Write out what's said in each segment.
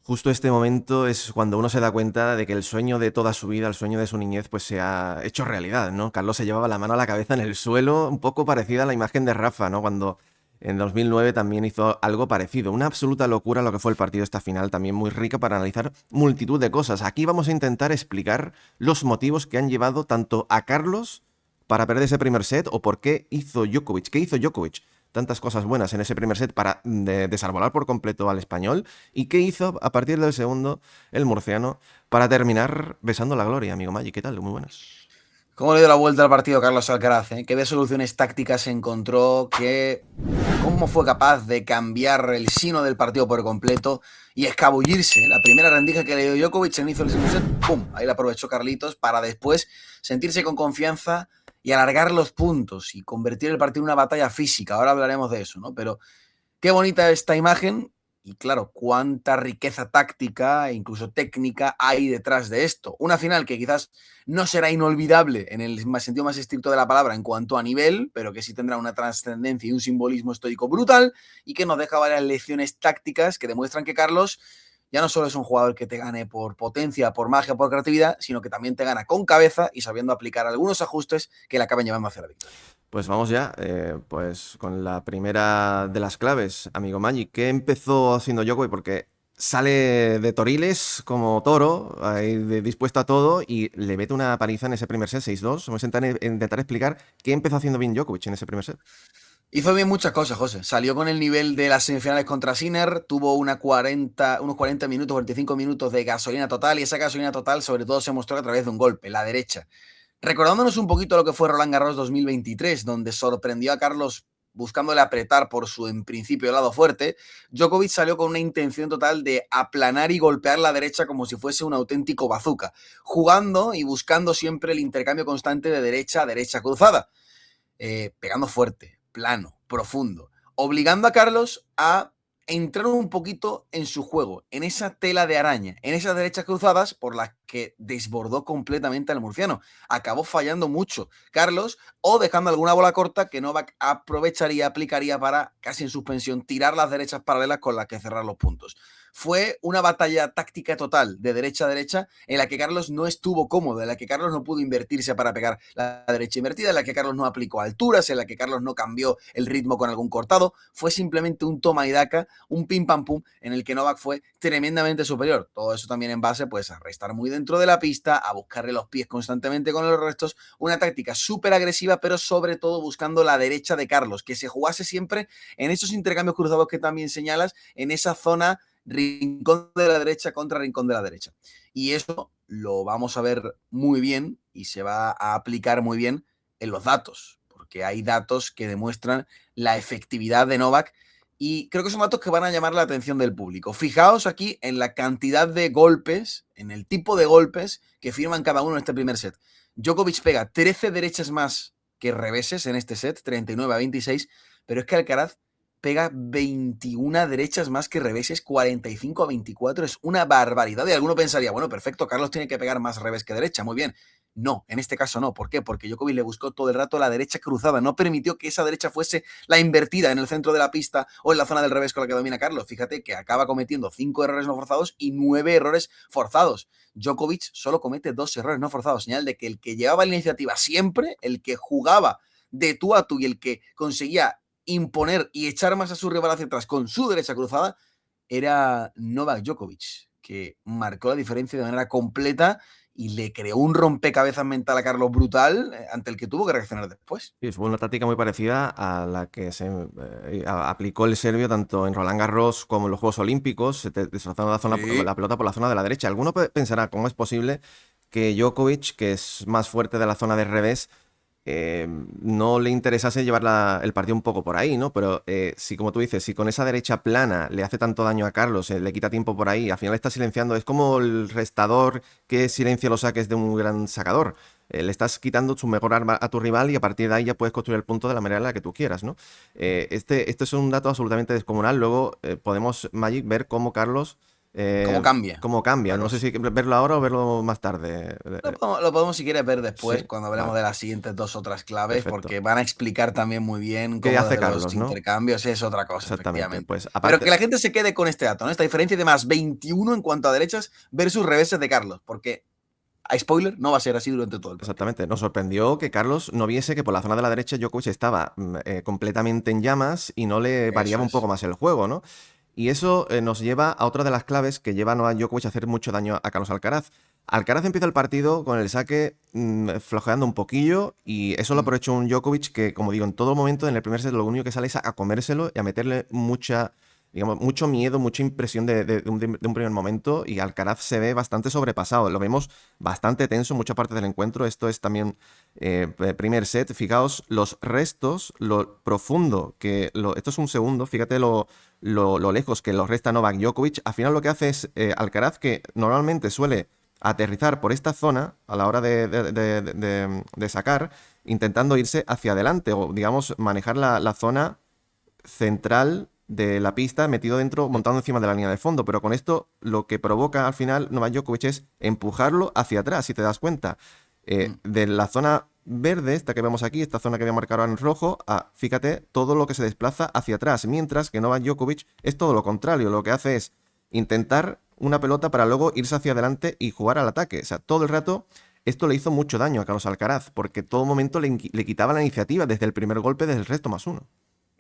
Justo este momento es cuando uno se da cuenta de que el sueño de toda su vida, el sueño de su niñez, pues se ha hecho realidad, ¿no? Carlos se llevaba la mano a la cabeza en el suelo, un poco parecida a la imagen de Rafa, ¿no? Cuando en 2009 también hizo algo parecido. Una absoluta locura lo que fue el partido esta final, también muy rica para analizar multitud de cosas. Aquí vamos a intentar explicar los motivos que han llevado tanto a Carlos para perder ese primer set o por qué hizo Djokovic. ¿Qué hizo Djokovic? Tantas cosas buenas en ese primer set para desarbolar por completo al español. ¿Y qué hizo a partir del segundo el murciano para terminar besando la gloria, amigo Maggi? ¿Qué tal? Muy buenas. ¿Cómo le dio la vuelta al partido Carlos Alcaraz? ¿Qué de soluciones tácticas encontró? ¿Cómo fue capaz de cambiar el sino del partido por completo y escabullirse? La primera rendija que le dio Djokovic en inicio del segundo set, ¡pum! Ahí la aprovechó Carlitos para después sentirse con confianza y alargar los puntos y convertir el partido en una batalla física. Ahora hablaremos de eso, ¿no? Pero qué bonita esta imagen y claro, cuánta riqueza táctica e incluso técnica hay detrás de esto. Una final que quizás no será inolvidable en el sentido más estricto de la palabra en cuanto a nivel, pero que sí tendrá una trascendencia y un simbolismo histórico brutal y que nos deja varias lecciones tácticas que demuestran que Carlos ya no solo es un jugador que te gane por potencia, por magia, por creatividad, sino que también te gana con cabeza y sabiendo aplicar algunos ajustes que le acaban llevando hacia la victoria. Pues vamos ya, pues con la primera de las claves, amigo Maggi. ¿Qué empezó haciendo Djokovic? Porque sale de Toriles como toro, ahí dispuesto a todo, y le mete una paliza en ese primer set, 6-2. Vamos a intentar explicar qué empezó haciendo bien Djokovic en ese primer set. Hizo bien muchas cosas, José. Salió con el nivel de las semifinales contra Sinner, tuvo unos 40 minutos, 45 minutos de gasolina total y esa gasolina total sobre todo se mostró a través de un golpe, la derecha. Recordándonos un poquito lo que fue Roland Garros 2023, donde sorprendió a Carlos buscándole apretar por su, en principio, lado fuerte, Djokovic salió con una intención total de aplanar y golpear la derecha como si fuese un auténtico bazooka, jugando y buscando siempre el intercambio constante de derecha a derecha cruzada, pegando fuerte, plano, profundo, obligando a Carlos a entrar un poquito en su juego, en esa tela de araña, en esas derechas cruzadas por las que desbordó completamente al murciano. Acabó fallando mucho Carlos o dejando alguna bola corta que Novak aprovecharía, aplicaría para, casi en suspensión, tirar las derechas paralelas con las que cerrar los puntos. Fue una batalla táctica total de derecha a derecha en la que Carlos no estuvo cómodo, en la que Carlos no pudo invertirse para pegar la derecha invertida, en la que Carlos no aplicó alturas, en la que Carlos no cambió el ritmo con algún cortado. Fue simplemente un toma y daca, un pim pam pum, en el que Novak fue tremendamente superior. Todo eso también en base pues a restar muy dentro de la pista, a buscarle los pies constantemente con los restos, una táctica súper agresiva, pero sobre todo buscando la derecha de Carlos, que se jugase siempre en esos intercambios cruzados que también señalas, en esa zona rincón de la derecha contra rincón de la derecha. Y eso lo vamos a ver muy bien y se va a aplicar muy bien en los datos, porque hay datos que demuestran la efectividad de Novak y creo que son datos que van a llamar la atención del público. Fijaos aquí en la cantidad de golpes, en el tipo de golpes que firman cada uno en este primer set. Djokovic pega 13 derechas más que reveses en este set, 39-26, pero es que Alcaraz pega 21 derechas más que reveses, 45-24, es una barbaridad. Y alguno pensaría, bueno, perfecto, Carlos tiene que pegar más revés que derecha, muy bien. No, en este caso no. ¿Por qué? Porque Djokovic le buscó todo el rato la derecha cruzada, no permitió que esa derecha fuese la invertida en el centro de la pista o en la zona del revés con la que domina Carlos. Fíjate que acaba cometiendo 5 errores no forzados y 9 errores forzados. Djokovic solo comete 2 errores no forzados, señal de que el que llevaba la iniciativa siempre, el que jugaba de tú a tú y el que conseguía imponer y echar más a su rival hacia atrás con su derecha cruzada era Novak Djokovic, que marcó la diferencia de manera completa y le creó un rompecabezas mental a Carlos brutal ante el que tuvo que reaccionar después. Sí, fue una táctica muy parecida a la que se aplicó el serbio tanto en Roland Garros como en los Juegos Olímpicos, destrozando la Sí. pelota por la zona de la derecha. Alguno pensará, ¿cómo es posible que Djokovic, que es más fuerte de la zona de revés, no le interesase llevar el partido un poco por ahí, ¿no? Pero si, como tú dices, si con esa derecha plana le hace tanto daño a Carlos, le quita tiempo por ahí, al final está silenciando, es como el restador que silencia los saques de un gran sacador. Le estás quitando su mejor arma a tu rival y a partir de ahí ya puedes construir el punto de la manera en la que tú quieras, ¿no? Este es un dato absolutamente descomunal. Luego podemos, Magic, ver cómo Carlos ¿Cómo cambia? cómo cambia. La No sé cosa. si verlo ahora o verlo más tarde. Lo podemos, si quieres, ver después, Sí, cuando hablemos vale, de las siguientes dos otras claves, perfecto. porque van a explicar también muy bien ¿Qué cómo hace desde los Carlos, no? intercambios es otra cosa, Exactamente. efectivamente. Pues Pero que aparte, la gente se quede con este dato, ¿no? Esta diferencia de más 21 en cuanto a derechas versus reveses de Carlos, porque, a spoiler, no va a ser así durante todo el partido. exactamente. Nos sorprendió que Carlos no viese que por la zona de la derecha Djokovic estaba completamente en llamas y no le Eso variaba un poco es. más el juego, ¿no? Y eso nos lleva a otra de las claves que llevan a Djokovic a hacer mucho daño a Carlos Alcaraz. Alcaraz empieza el partido con el saque flojeando un poquillo y eso lo Mm. aprovechó un Djokovic que, como digo, en todo momento en el primer set lo único que sale es a comérselo y a meterle mucha, digamos, mucho miedo, mucha impresión de un primer momento y Alcaraz se ve bastante sobrepasado. Lo vemos bastante tenso en mucha parte del encuentro. Esto es también primer set. Fijaos los restos, lo profundo que... esto es un segundo, fíjate lo lejos que lo resta Novak Djokovic. Al final lo que hace es Alcaraz, que normalmente suele aterrizar por esta zona a la hora de sacar, intentando irse hacia adelante o, digamos, manejar la zona central de la pista metido dentro, montado encima de la línea de fondo. Pero con esto lo que provoca al final Novak Djokovic es empujarlo hacia atrás, si te das cuenta. Mm. De la zona verde, esta que vemos aquí, esta zona que voy a marcar ahora en rojo, fíjate, todo lo que se desplaza hacia atrás, mientras que Novak Djokovic es todo lo contrario, lo que hace es intentar una pelota para luego irse hacia adelante y jugar al ataque. O sea, todo el rato esto le hizo mucho daño a Carlos Alcaraz, porque todo momento le quitaba la iniciativa desde el primer golpe, desde el resto más uno.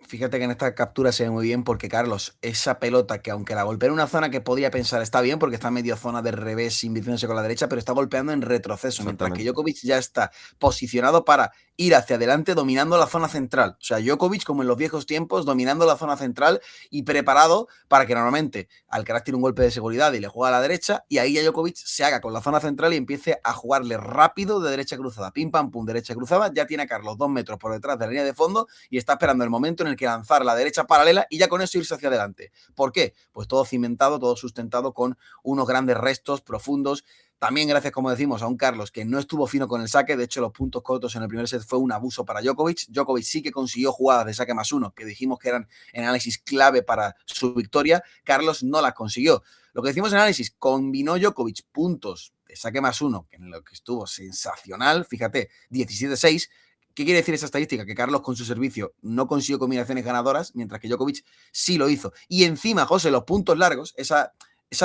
Fíjate que en esta captura se ve muy bien porque, Carlos, esa pelota que aunque la golpea en una zona que podía pensar está bien porque está medio zona de revés invirtiéndose con la derecha, pero está golpeando en retroceso, mientras que Exactamente. Djokovic ya está posicionado para ir hacia adelante dominando la zona central. O sea, Djokovic, como en los viejos tiempos, dominando la zona central y preparado para que normalmente Alcaraz tiene un golpe de seguridad y le juega a la derecha y ahí ya Djokovic se haga con la zona central y empiece a jugarle rápido de derecha cruzada. Pim, pam, pum, derecha cruzada. Ya tiene a Carlos 2 metros por detrás de la línea de fondo y está esperando el momento en el que lanzar la derecha paralela y ya con eso irse hacia adelante. ¿Por qué? Pues todo cimentado, todo sustentado con unos grandes restos profundos. También gracias, como decimos, a un Carlos que no estuvo fino con el saque. De hecho, los puntos cortos en el primer set fue un abuso para Djokovic. Djokovic sí que consiguió jugadas de saque más uno, que dijimos que eran en análisis clave para su victoria. Carlos no las consiguió. Lo que decimos en análisis, combinó Djokovic puntos de saque más uno, en lo que estuvo sensacional. Fíjate, 17-6. ¿Qué quiere decir esa estadística? Que Carlos con su servicio no consiguió combinaciones ganadoras, mientras que Djokovic sí lo hizo. Y encima, José, los puntos largos, esa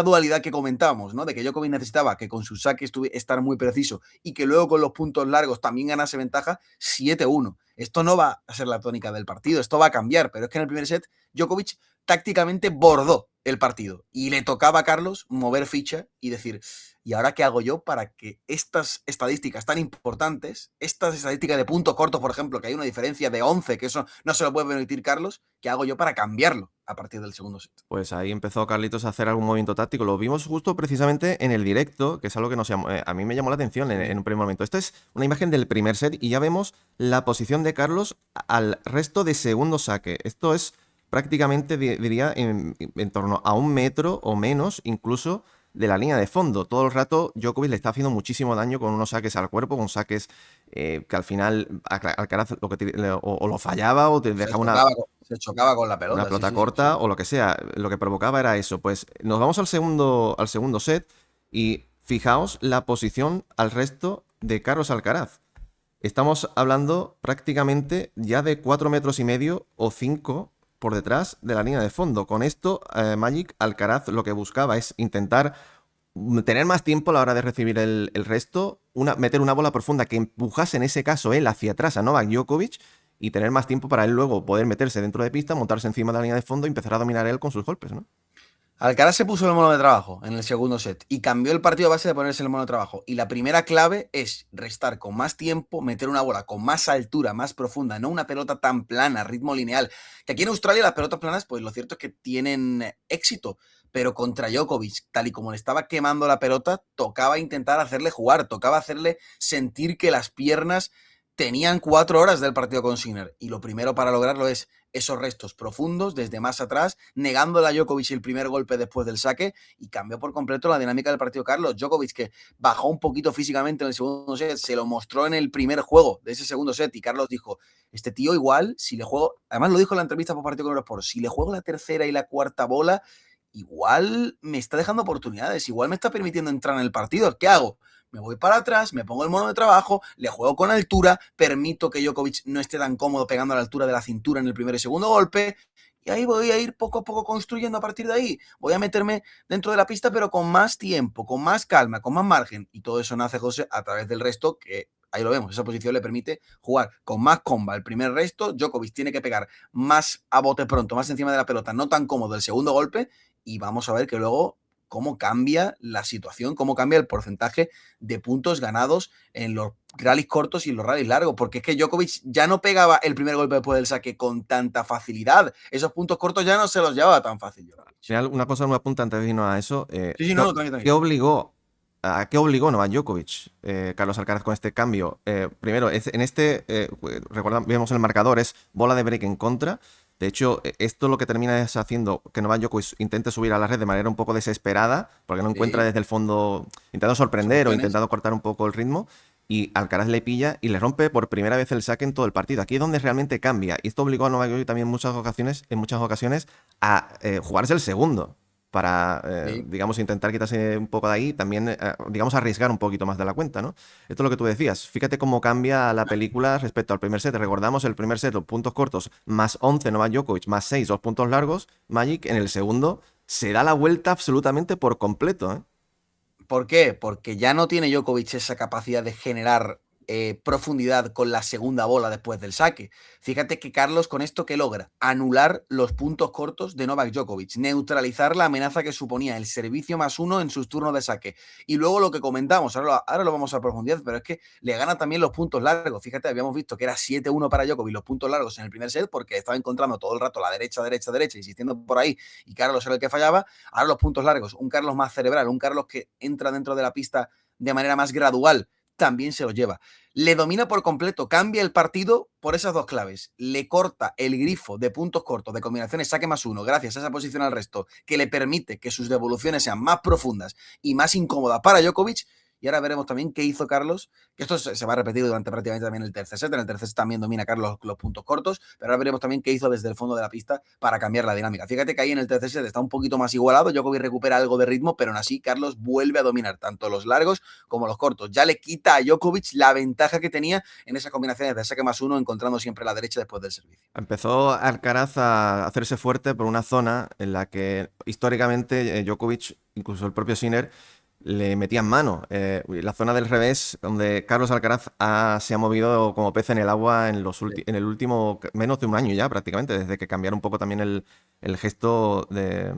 dualidad que comentábamos, ¿no? De que Djokovic necesitaba que con su saque estar muy preciso y que luego con los puntos largos también ganase ventaja, 7-1. Esto no va a ser la tónica del partido, esto va a cambiar, pero es que en el primer set Djokovic tácticamente bordó el partido y le tocaba a Carlos mover ficha y decir, ¿y ahora qué hago yo para que estas estadísticas tan importantes, estas estadísticas de puntos cortos, por ejemplo, que hay una diferencia de 11, que eso no se lo puede permitir Carlos, ¿qué hago yo para cambiarlo a partir del segundo set? Pues ahí empezó Carlitos a hacer algún movimiento táctico. Lo vimos justo precisamente en el directo, que es algo que a mí me llamó la atención en un primer momento. Esta es una imagen del primer set y ya vemos la posición de Carlos al resto de segundo saque. Esto es prácticamente, diría, en torno a 1 metro o menos, incluso, de la línea de fondo. Todo el rato Djokovic le está haciendo muchísimo daño con unos saques al cuerpo, con saques que al final Alcaraz o lo fallaba o te Se dejaba chocaba, se chocaba con la una pelota, sí, pelota sí, sí, sí. corta o lo que sea. Lo que provocaba era eso. Pues nos vamos al segundo set y fijaos la posición al resto de Carlos Alcaraz. Estamos hablando prácticamente ya de 4,5 metros o 5 por detrás de la línea de fondo. Con esto, Magic Alcaraz lo que buscaba es intentar tener más tiempo a la hora de recibir el resto, meter una bola profunda que empujase en ese caso él hacia atrás a Novak Djokovic y tener más tiempo para él luego poder meterse dentro de pista, montarse encima de la línea de fondo y empezar a dominar él con sus golpes, ¿no? Alcaraz se puso el mono de trabajo en el segundo set y cambió el partido a base de ponerse el mono de trabajo. Y la primera clave es restar con más tiempo, meter una bola con más altura, más profunda, no una pelota tan plana, ritmo lineal. Que aquí en Australia las pelotas planas, pues lo cierto es que tienen éxito, pero contra Djokovic, tal y como le estaba quemando la pelota, tocaba intentar hacerle jugar, tocaba hacerle sentir que las piernas tenían 4 horas del partido con Sinner. Y lo primero para lograrlo es esos restos profundos desde más atrás, negándole a Djokovic el primer golpe después del saque y cambió por completo la dinámica del partido Carlos. Djokovic, que bajó un poquito físicamente en el segundo set, se lo mostró en el primer juego de ese segundo set y Carlos dijo, este tío igual, si le juego, además lo dijo en la entrevista por partido con Eurosport, si le juego la tercera y la cuarta bola, igual me está dejando oportunidades, igual me está permitiendo entrar en el partido. ¿Qué hago? Me voy para atrás, me pongo el mono de trabajo, le juego con altura, permito que Djokovic no esté tan cómodo pegando a la altura de la cintura en el primer y segundo golpe, y ahí voy a ir poco a poco construyendo a partir de ahí. Voy a meterme dentro de la pista, pero con más tiempo, con más calma, con más margen. Y todo eso nace, José, a través del resto, que ahí lo vemos. Esa posición le permite jugar con más comba el primer resto. Djokovic tiene que pegar más a bote pronto, más encima de la pelota, no tan cómodo el segundo golpe. Y vamos a ver que luego cómo cambia la situación, cómo cambia el porcentaje de puntos ganados en los rallies cortos y en los rallies largos, porque es que Djokovic ya no pegaba el primer golpe después del saque con tanta facilidad. Esos puntos cortos ya no se los llevaba tan fácil Djokovic. Al final, una cosa me apunta antes de irnos a eso. Sí, no, tranquilo. ¿A qué obligó Novak Djokovic, Carlos Alcaraz, con este cambio? Primero, vemos el marcador, es bola de break en contra. De hecho, esto lo que termina es haciendo que Novak Djokovic intente subir a la red de manera un poco desesperada, porque no encuentra desde el fondo, intentando sorprender o intentando cortar un poco el ritmo, y Alcaraz le pilla y le rompe por primera vez el saque en todo el partido. Aquí es donde realmente cambia, y esto obligó a Novak Djokovic también en muchas ocasiones a jugarse el segundo, para, digamos, intentar quitarse un poco de ahí, también, digamos, arriesgar un poquito más de la cuenta, ¿no? Esto es lo que tú decías. Fíjate cómo cambia la película respecto al primer set. Recordamos el primer set, los puntos cortos, más 11 Novak Djokovic, más 6, 2 puntos largos, Magic. En el segundo se da la vuelta absolutamente por completo, ¿eh? ¿Por qué? Porque ya no tiene Djokovic esa capacidad de generar profundidad con la segunda bola después del saque. Fíjate que Carlos con esto que logra anular los puntos cortos de Novak Djokovic, neutralizar la amenaza que suponía el servicio +1 en sus turnos de saque. Y luego lo que comentamos, ahora lo vamos a profundizar, pero es que le gana también los puntos largos. Fíjate, habíamos visto que era 7-1 para Djokovic los puntos largos en el primer set porque estaba encontrando todo el rato la derecha, insistiendo por ahí, y Carlos era el que fallaba. Ahora los puntos largos, un Carlos más cerebral, un Carlos que entra dentro de la pista de manera más gradual, también se lo lleva. Le domina por completo, cambia el partido por esas dos claves. Le corta el grifo de puntos cortos, de combinaciones saque +1, gracias a esa posición al resto, que le permite que sus devoluciones sean más profundas y más incómodas para Djokovic. Y ahora veremos también qué hizo Carlos, que esto se va a repetir durante prácticamente también el tercer set. En el tercer set también domina Carlos los puntos cortos, pero ahora veremos también qué hizo desde el fondo de la pista para cambiar la dinámica. Fíjate que ahí en el tercer set está un poquito más igualado, Djokovic recupera algo de ritmo, pero aún así Carlos vuelve a dominar tanto los largos como los cortos. Ya le quita a Djokovic la ventaja que tenía en esas combinaciones de saque +1, encontrando siempre la derecha después del servicio. Empezó Alcaraz a hacerse fuerte por una zona en la que históricamente Djokovic, incluso el propio Sinner, le metían mano. La zona del revés, donde Carlos Alcaraz se ha movido como pez en el agua en el último menos de un año ya, prácticamente, desde que cambiaron un poco también el gesto de,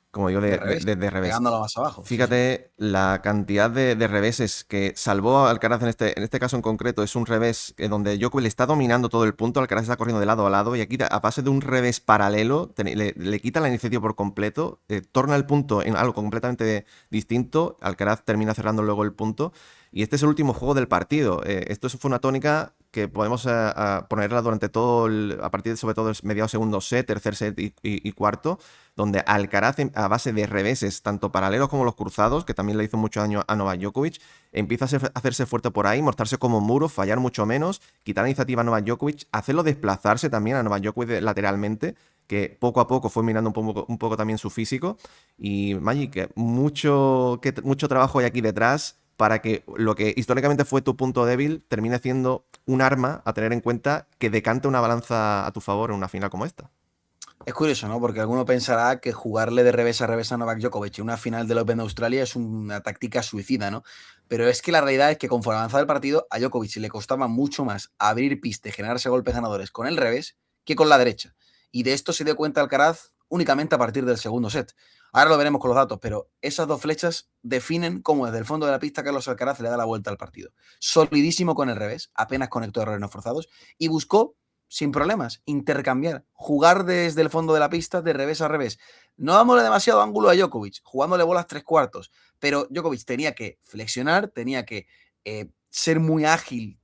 como digo, de revés. Pegándolo más abajo. Fíjate la cantidad de reveses que salvó a Alcaraz en este caso en concreto. Es un revés donde Djokovic le está dominando todo el punto, Alcaraz está corriendo de lado a lado y aquí a base de un revés paralelo le quita la iniciativa por completo, torna el punto en algo completamente distinto, Alcaraz termina cerrando luego el punto y este es el último juego del partido. Esto fue una tónica que podemos ponerla durante todo, a partir de sobre todo el mediado segundo set, tercer set y cuarto, donde Alcaraz, a base de reveses, tanto paralelos como los cruzados, que también le hizo mucho daño a Novak Djokovic, empieza a hacerse fuerte por ahí, mostrarse como muro, fallar mucho menos, quitar la iniciativa a Novak Djokovic, hacerlo desplazarse también a Novak Djokovic lateralmente, que poco a poco fue mirando un poco también su físico. Y Magic, mucho trabajo hay aquí detrás para que lo que históricamente fue tu punto débil termine siendo un arma a tener en cuenta que decante una balanza a tu favor en una final como esta. Es curioso, ¿no? Porque alguno pensará que jugarle de revés a Novak Djokovic en una final del Open de Australia es una táctica suicida, ¿no? Pero es que la realidad es que conforme avanzaba el partido, a Djokovic le costaba mucho más abrir pista y generarse golpes ganadores con el revés que con la derecha. Y de esto se dio cuenta Alcaraz únicamente a partir del segundo set. Ahora lo veremos con los datos, pero esas dos flechas definen cómo desde el fondo de la pista Carlos Alcaraz le da la vuelta al partido. Solidísimo con el revés, apenas conectó errores no forzados y buscó sin problemas, intercambiar, jugar desde el fondo de la pista de revés a revés. No dándole demasiado ángulo a Djokovic, jugándole bolas 3/4, pero Djokovic tenía que flexionar, tenía que ser muy ágil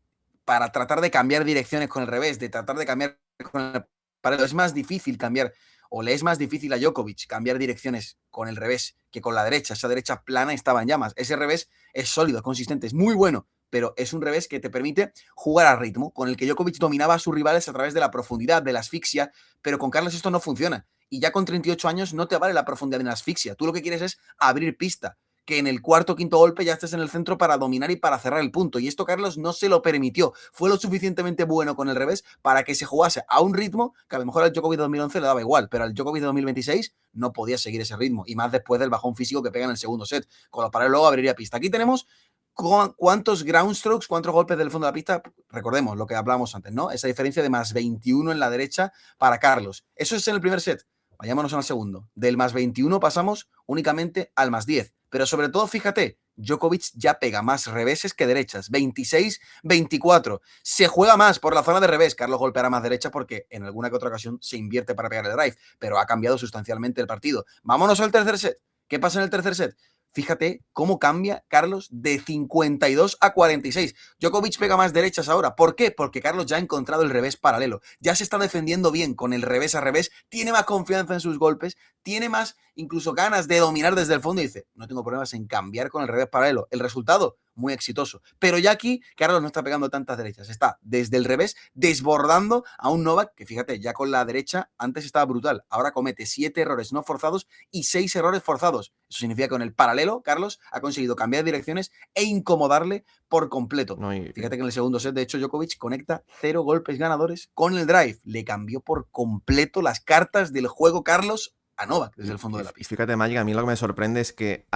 para tratar de cambiar direcciones con el revés, de tratar de cambiar con el paralelo. Es más difícil cambiar, o le es más difícil a Djokovic cambiar direcciones con el revés que con la derecha. Esa derecha plana estaba en llamas. Ese revés es sólido, es consistente, es muy bueno, pero es un revés que te permite jugar a ritmo, con el que Djokovic dominaba a sus rivales a través de la profundidad, de la asfixia, pero con Carlos esto no funciona. y ya con 38 años no te vale la profundidad en la asfixia. Tú lo que quieres es abrir pista, que en el cuarto o quinto golpe ya estés en el centro para dominar y para cerrar el punto. Y esto Carlos no se lo permitió. Fue lo suficientemente bueno con el revés para que se jugase a un ritmo que a lo mejor al Djokovic de 2011 le daba igual, pero al Djokovic de 2026 no podía seguir ese ritmo. Y más después del bajón físico que pega en el segundo set. Con lo para luego abriría pista. Aquí tenemos cuántos ground strokes, cuántos golpes del fondo de la pista. Recordemos lo que hablábamos antes, ¿no? Esa diferencia de más 21 en la derecha para Carlos. Eso es en el primer set. Vayámonos al segundo. Del más 21 pasamos únicamente al más 10. Pero sobre todo, fíjate, Djokovic ya pega más reveses que derechas. 26-24. Se juega más por la zona de revés. Carlos golpeará más derecha porque en alguna que otra ocasión se invierte para pegar el drive. Pero ha cambiado sustancialmente el partido. Vámonos al tercer set. ¿Qué pasa en el tercer set? Fíjate cómo cambia Carlos de 52 a 46. Djokovic pega más derechas ahora. ¿Por qué? Porque Carlos ya ha encontrado el revés paralelo. Ya se está defendiendo bien con el revés a revés. Tiene más confianza en sus golpes. Tiene más incluso ganas de dominar desde el fondo y dice, no tengo problemas en cambiar con el revés paralelo. El resultado, muy exitoso. Pero ya aquí, Carlos no está pegando tantas derechas. Está desde el revés desbordando a un Novak que, fíjate, ya con la derecha antes estaba brutal. Ahora comete 7 errores no forzados y 6 errores forzados. Eso significa que con el paralelo, Carlos ha conseguido cambiar direcciones e incomodarle por completo. No, fíjate que en el segundo set, de hecho, Djokovic conecta 0 golpes ganadores con el drive. Le cambió por completo las cartas del juego Carlos a Novak desde el fondo de la pista. Fíjate, Magic, a mí lo que me sorprende es que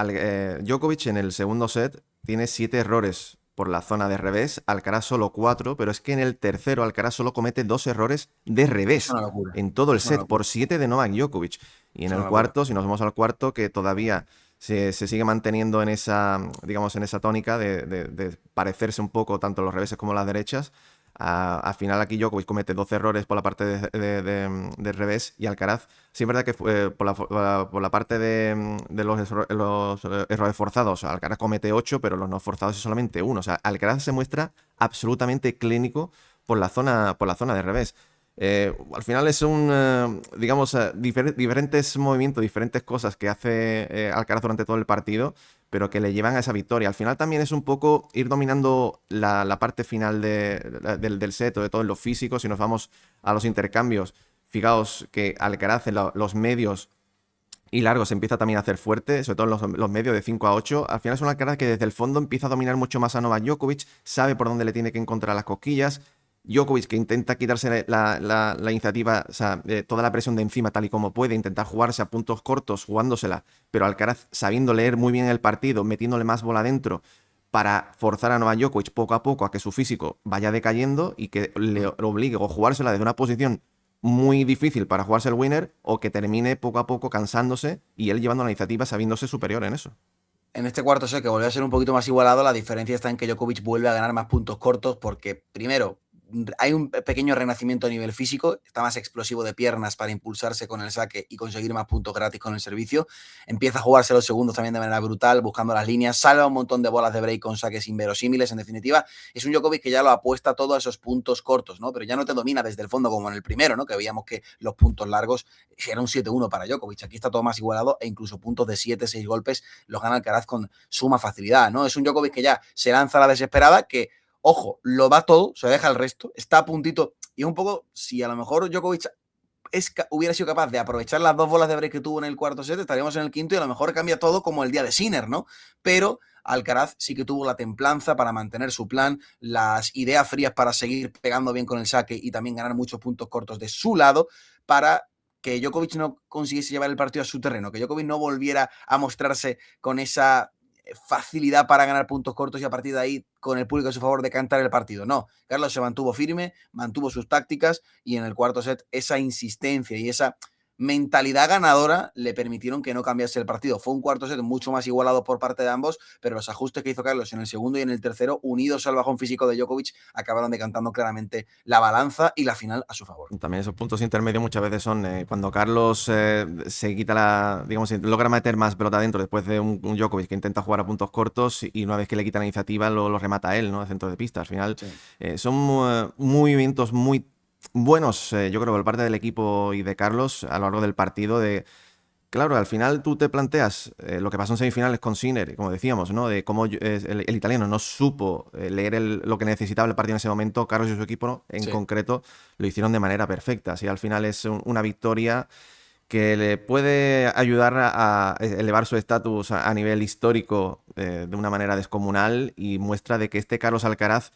Djokovic en el segundo set tiene 7 errores por la zona de revés, Alcaraz solo 4, pero es que en el tercero Alcaraz solo comete 2 errores de revés en todo el set, por 7 de Novak Djokovic. Y en el cuarto, si nos vamos al cuarto, que todavía se sigue manteniendo en esa, digamos, en esa tónica de parecerse un poco tanto los reveses como las derechas. Al final aquí Djokovic comete 12 errores por la parte de revés y Alcaraz, sí es verdad que por la parte de los errores forzados, Alcaraz comete 8, pero los no forzados es solamente 1. O sea, Alcaraz se muestra absolutamente clínico por la zona de revés. Al final es digamos, diferentes movimientos, diferentes cosas que hace Alcaraz durante todo el partido, pero que le llevan a esa victoria. Al final también es un poco ir dominando la parte final del set, de todo en lo físico. Si nos vamos a los intercambios, fijaos que Alcaraz en los medios y largos empieza también a hacer fuerte, sobre todo en los medios de 5 a 8. Al final es una Alcaraz que desde el fondo empieza a dominar mucho más a Novak Djokovic, sabe por dónde le tiene que encontrar las cosquillas. Djokovic que intenta quitarse la iniciativa, o sea, toda la presión de encima tal y como puede, intentar jugarse a puntos cortos, jugándosela, pero Alcaraz sabiendo leer muy bien el partido, metiéndole más bola dentro para forzar a Novak Djokovic poco a poco a que su físico vaya decayendo y que le obligue o jugársela desde una posición muy difícil para jugarse el winner o que termine poco a poco cansándose y él llevando la iniciativa sabiéndose superior en eso. En este cuarto set, que volvió a ser un poquito más igualado, la diferencia está en que Djokovic vuelve a ganar más puntos cortos porque, primero, hay un pequeño renacimiento a nivel físico, está más explosivo de piernas para impulsarse con el saque y conseguir más puntos gratis con el servicio, empieza a jugarse los segundos también de manera brutal, buscando las líneas, salva un montón de bolas de break con saques inverosímiles, en definitiva, es un Djokovic que ya lo apuesta todo a esos puntos cortos, ¿no? Pero ya no te domina desde el fondo como en el primero, ¿no? Que veíamos que los puntos largos eran un 7-1 para Djokovic, aquí está todo más igualado e incluso puntos de 7-6 golpes los gana Alcaraz con suma facilidad, ¿no? Es un Djokovic que ya se lanza a la desesperada, que ojo, lo da todo, se deja el resto, está a puntito. Y un poco, si a lo mejor Djokovic hubiera sido capaz de aprovechar las 2 bolas de break que tuvo en el cuarto set, estaríamos en el quinto y a lo mejor cambia todo como el día de Sinner, ¿no? Pero Alcaraz sí que tuvo la templanza para mantener su plan, las ideas frías para seguir pegando bien con el saque y también ganar muchos puntos cortos de su lado para que Djokovic no consiguiese llevar el partido a su terreno, que Djokovic no volviera a mostrarse con esa facilidad para ganar puntos cortos y a partir de ahí con el público a su favor de cantar el partido. No, Carlos se mantuvo firme, mantuvo sus tácticas y en el cuarto set esa insistencia y esa mentalidad ganadora le permitieron que no cambiase el partido. Fue un cuarto set mucho más igualado por parte de ambos, pero los ajustes que hizo Carlos en el segundo y en el tercero, unidos al bajón físico de Djokovic, acabaron decantando claramente la balanza y la final a su favor. También esos puntos intermedios muchas veces son cuando Carlos se quita digamos, logra meter más pelota dentro después de un Djokovic que intenta jugar a puntos cortos y una vez que le quita la iniciativa lo remata él, ¿no? Al centro de pista. Al final sí. Son movimientos muy buenos, yo creo, por parte del equipo y de Carlos a lo largo del partido. Claro, al final tú te planteas lo que pasó en semifinales con Sinner, como decíamos, ¿no? De cómo el italiano no supo leer lo que necesitaba el partido en ese momento. Carlos y su equipo, en concreto, lo hicieron de manera perfecta. Así al final es una victoria que le puede ayudar a elevar su estatus a nivel histórico de una manera descomunal, y muestra de que este Carlos Alcaraz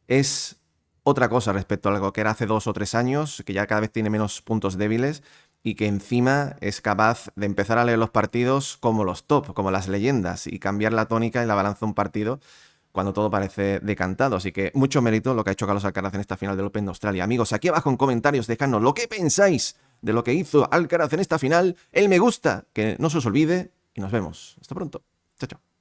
es otra cosa respecto a algo que era hace 2 o 3 años, que ya cada vez tiene menos puntos débiles y que encima es capaz de empezar a leer los partidos como los top, como las leyendas, y cambiar la tónica y la balanza de un partido cuando todo parece decantado. Así que mucho mérito lo que ha hecho Carlos Alcaraz en esta final del Open de Australia. Amigos, aquí abajo en comentarios dejadnos lo que pensáis de lo que hizo Alcaraz en esta final, el me gusta, que no se os olvide, y nos vemos. Hasta pronto. Chao, chao.